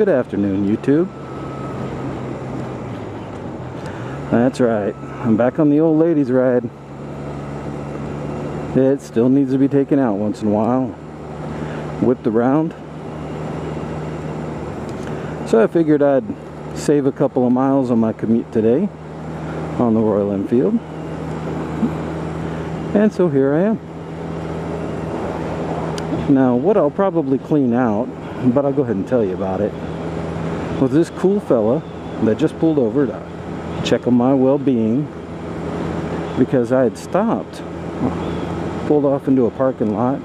Good afternoon, YouTube. That's right, I'm back on the old ladies ride. It still needs to be taken out once in a while, whipped around. So I figured I'd save a couple of miles on my commute today on the Royal Enfield. And so here I am. Now, what I'll probably clean out, but I'll go ahead and tell you about it, was this cool fella that just pulled over to check on my well-being because I had stopped, pulled off into a parking lot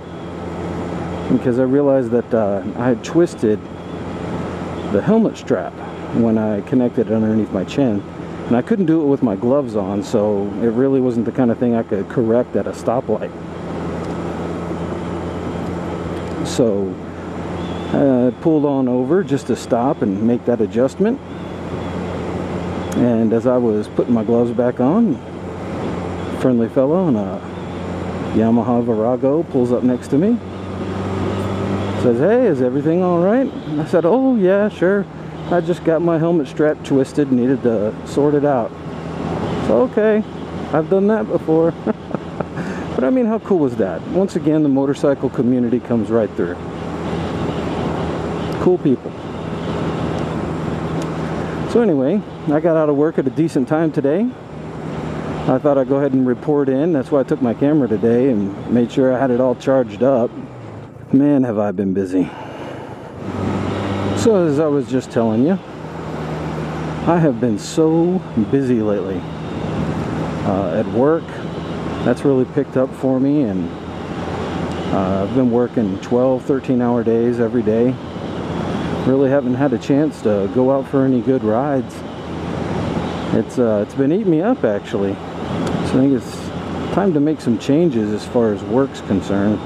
because I realized that I had twisted the helmet strap when I connected it underneath my chin, and I couldn't do it with my gloves on, so it really wasn't the kind of thing I could correct at a stoplight. So I pulled on over just to stop and make that adjustment, and as I was putting my gloves back on, a friendly fellow in a Yamaha Virago pulls up next to me, says, "Hey, is everything all right?" I said, "Oh yeah, sure, I just got my helmet strap twisted, needed to sort it out." So okay, I've done that before. But I mean, how cool was that? Once again, the motorcycle community comes right through. Cool people. So anyway, I got out of work at a decent time today. I thought I'd go ahead and report in. That's why I took my camera today and made sure I had it all charged up. Man, have I been busy. So as I was just telling you, I have been so busy lately. At work, that's really picked up for me, and I've been working 12, 13-hour days every day. Really haven't had a chance to go out for any good rides. It's been eating me up, actually. So I think it's time to make some changes as far as work's concerned.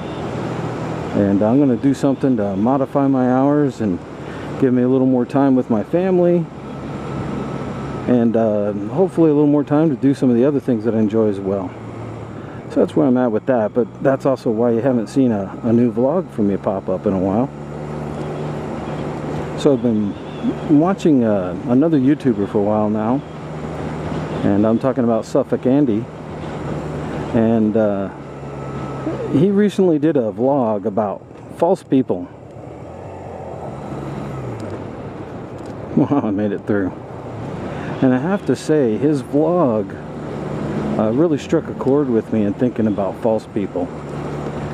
And I'm going to do something to modify my hours and give me a little more time with my family, and hopefully a little more time to do some of the other things that I enjoy as well. So that's where I'm at with that, but that's also why you haven't seen a new vlog from me pop up in a while. So I've been watching another YouTuber for a while now, and I'm talking about Suffolk Andy, and he recently did a vlog about false people. Wow, I made it through. And I have to say, his vlog really struck a chord with me in thinking about false people.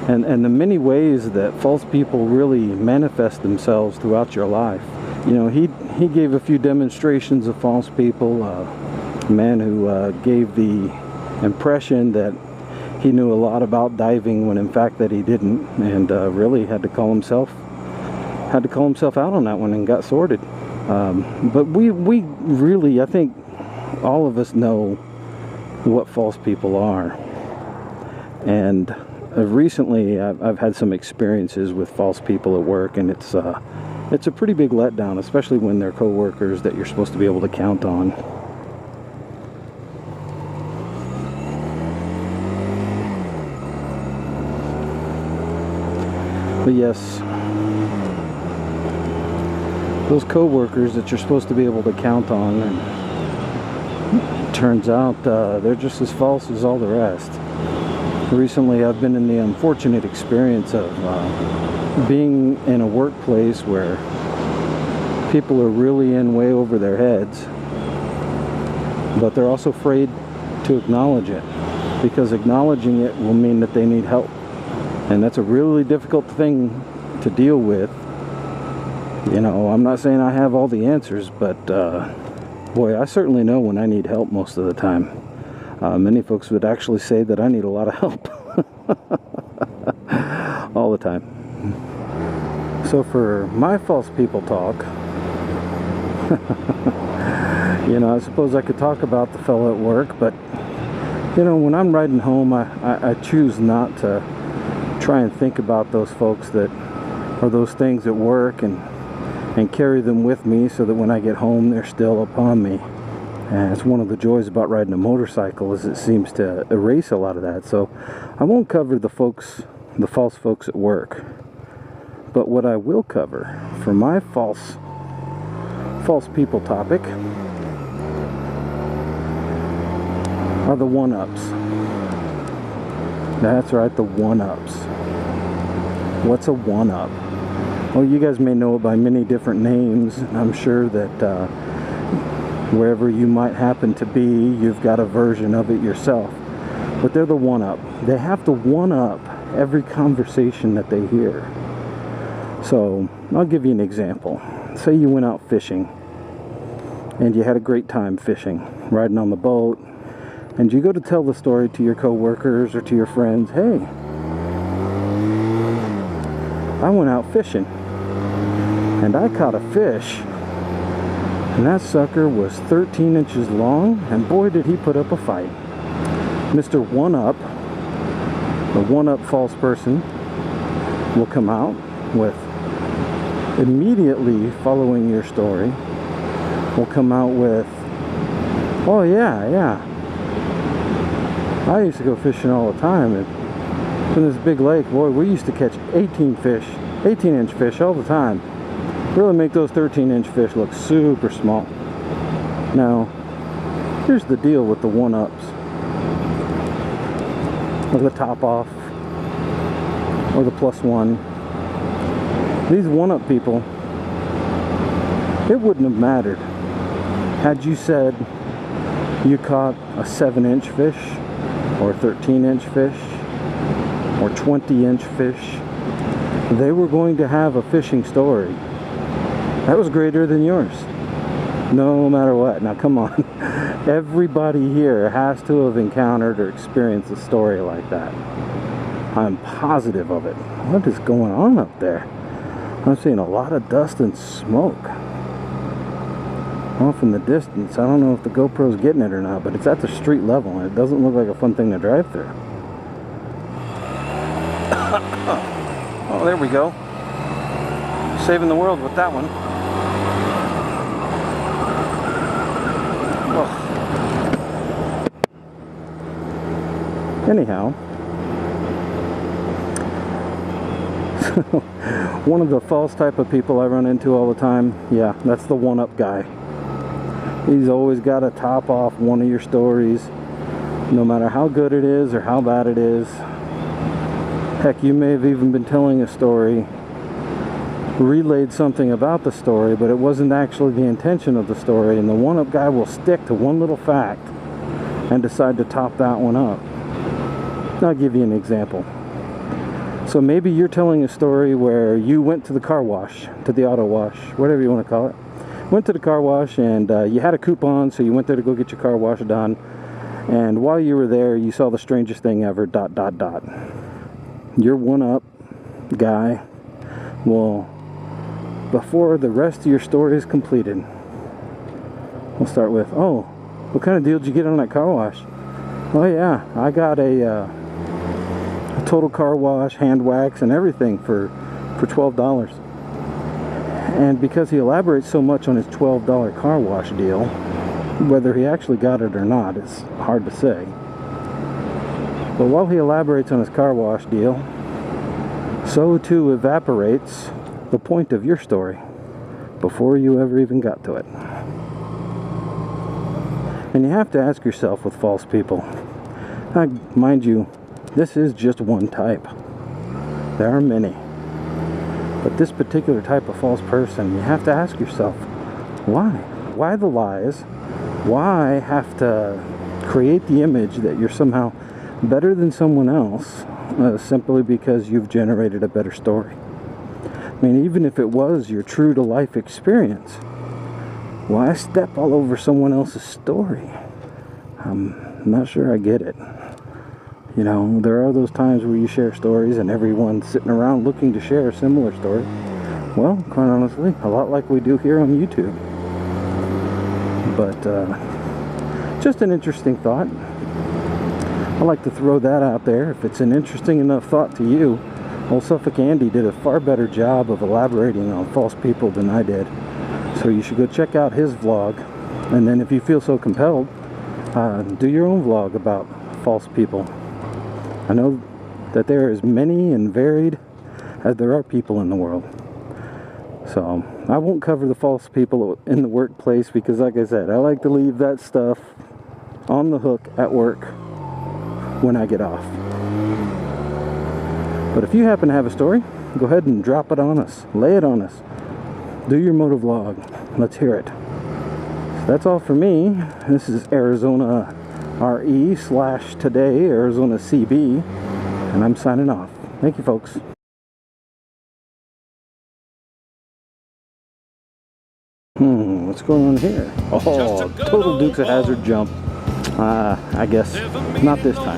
And the many ways that false people really manifest themselves throughout your life. You know, he gave a few demonstrations of false people. A man who gave the impression that he knew a lot about diving when in fact that he didn't, and really had to call himself out on that one and got sorted. But we really, I think all of us know what false people are. And recently I've had some experiences with false people at work, and it's a pretty big letdown, especially when they're co-workers that you're supposed to be able to count on. But yes, those co-workers that you're supposed to be able to count on, and it turns out they're just as false as all the rest. Recently I've been in the unfortunate experience of being in a workplace where people are really in way over their heads, but they're also afraid to acknowledge it, because acknowledging it will mean that they need help. And that's a really difficult thing to deal with. You know, I'm not saying I have all the answers, but boy, I certainly know when I need help most of the time. Many folks would actually say that I need a lot of help. All the time. So for my false people talk, you know, I suppose I could talk about the fellow at work, but you know, when I'm riding home, I choose not to try and think about those folks that, or those things at work, and carry them with me so that when I get home they're still upon me. And it's one of the joys about riding a motorcycle, is it seems to erase a lot of that. So I won't cover the false folks at work, but what I will cover for my false false people topic are the one-ups. That's right, the one-ups. What's a one-up? Well, you guys may know it by many different names. I'm sure that wherever you might happen to be, you've got a version of it yourself. But they're the one-up. They have to one-up every conversation that they hear. So, I'll give you an example. Say you went out fishing, and you had a great time fishing, riding on the boat, and you go to tell the story to your coworkers or to your friends. Hey, I went out fishing, and I caught a fish, and that sucker was 13 inches long, and boy did he put up a fight. Mr. One-Up, the one-up false person, will come out with, immediately following your story, will come out with, oh yeah, I used to go fishing all the time, and in this big lake, boy, we used to catch 18-inch fish all the time. Really make those 13-inch fish look super small. Now, here's the deal with the one-ups, or the top-off, or the +1. These one-up people, it wouldn't have mattered had you said you caught a 7-inch fish, or a 13-inch fish, or 20-inch fish. They were going to have a fishing story that was greater than yours, no matter what. Now come on, everybody here has to have encountered or experienced a story like that. I'm positive of it. What is going on up there? I'm seeing a lot of dust and smoke off in the distance. I don't know if the GoPro's getting it or not, but it's at the street level and it doesn't look like a fun thing to drive through. Oh, there we go. Saving the world with that one. Oh. Anyhow, one of the false type of people I run into all the time, yeah, that's the one-up guy. He's always got to top off one of your stories, no matter how good it is or how bad it is. Heck, you may have even been telling a story, relayed something about the story, but it wasn't actually the intention of the story, and the one-up guy will stick to one little fact and decide to top that one up. I'll give you an example. So maybe you're telling a story where you went to the car wash, to the auto wash, whatever you want to call it. Went to the car wash and you had a coupon, so you went there to go get your car wash done. And while you were there, you saw the strangest thing ever, ... Your one-up guy will, before the rest of your story is completed, we'll start with, oh, what kind of deal did you get on that car wash? Oh yeah, I got a total car wash, hand wax, and everything for $12. And because he elaborates so much on his $12 car wash deal, whether he actually got it or not is hard to say. But while he elaborates on his car wash deal, so too evaporates the point of your story before you ever even got to it. And you have to ask yourself with false people, mind you, this is just one type. There are many. But this particular type of false person, you have to ask yourself, why? Why the lies? Why have to create the image that you're somehow better than someone else simply because you've generated a better story? I mean, even if it was your true-to-life experience, why step all over someone else's story? I'm not sure I get it. You know, there are those times where you share stories and everyone's sitting around looking to share a similar story. Well, quite honestly, a lot like we do here on YouTube. But, just an interesting thought. I like to throw that out there. If it's an interesting enough thought to you, old Suffolk Andy did a far better job of elaborating on false people than I did. So you should go check out his vlog. And then if you feel so compelled, do your own vlog about false people. I know that there are as many and varied as there are people in the world. So I won't cover the false people in the workplace because, like I said, I like to leave that stuff on the hook at work when I get off. But if you happen to have a story, go ahead and drop it on us. Lay it on us. Do your MotoVlog. Let's hear it. So that's all for me. This is Arizona RE/today, Arizona CB, and I'm signing off. Thank you, folks. What's going on here? Oh, total Dukes of Hazzard jump. I guess not this time.